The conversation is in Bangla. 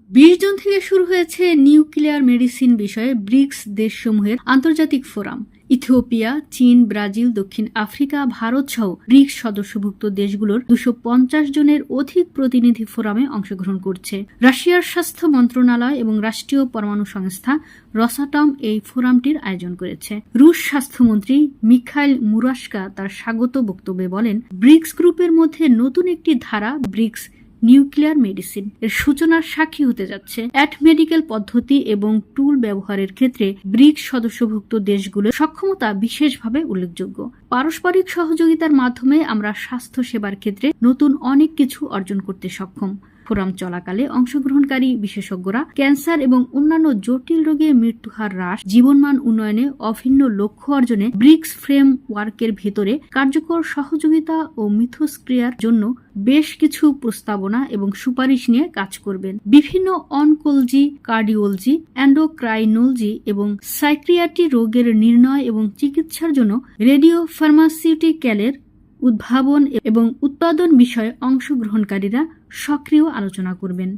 20 জুন থেকে শুরু হয়েছে নিউক্লিয়ার মেডিসিন বিষয়ে ব্রিক্স দেশসমূহের আন্তর্জাতিক ফোরাম। ইথিওপিয়া, চীন, ব্রাজিল, দক্ষিণ আফ্রিকা, ভারত সহ ব্রিক্স সদস্যভুক্ত দেশগুলোর 250 জনের অধিক প্রতিনিধি ফোরামে অংশগ্রহণ করছে। রাশিয়ার স্বাস্থ্য মন্ত্রণালয় এবং রাষ্ট্রীয় পরমাণু সংস্থা রসাটম এই ফোরামটির আয়োজন করেছে। রুশ স্বাস্থ্যমন্ত্রী মিখাইল মুরাশকা তার স্বাগত বক্তব্যে বলেন, ব্রিক্স গ্রুপের মধ্যে নতুন একটি ধারা ব্রিক্স নিউক্লিয়ার মেডিসিন এর সূচনার সাক্ষী হতে যাচ্ছে। মেডিকেল পদ্ধতি এবং টুল ব্যবহারের ক্ষেত্রে ব্রিক্স সদস্যভুক্ত দেশগুলোর সক্ষমতা বিশেষভাবে উল্লেখযোগ্য। পারস্পরিক সহযোগিতার মাধ্যমে আমরা স্বাস্থ্য সেবার ক্ষেত্রে নতুন অনেক কিছু অর্জন করতে সক্ষম। ফোরাম চলাকালে অংশগ্রহণকারী বিশেষজ্ঞরা ক্যান্সার এবং অন্যান্য জটিল রোগে মৃত্যুহার হ্রাস, জীবনমান উন্নয়নে অভিন্ন লক্ষ্য অর্জনে ব্রিক্স ফ্রেম ওয়ার্কের ভেতরে কার্যকর সহযোগিতা ও মিথস্ক্রিয়ার জন্য বেশ কিছু প্রস্তাবনা এবং সুপারিশ নিয়ে কাজ করবেন। বিভিন্ন অনকোলজি, কার্ডিওলজি, এন্ডোক্রাইনোলজি এবং সাইক্রিয়াট্রি রোগের নির্ণয় এবং চিকিৎসার জন্য রেডিও ফার্মাসিউটিক্যালের উদ্ভাবন এবং উৎপাদন বিষয়ে অংশগ্রহণকারীরা সক্রিয় আলোচনা করবেন।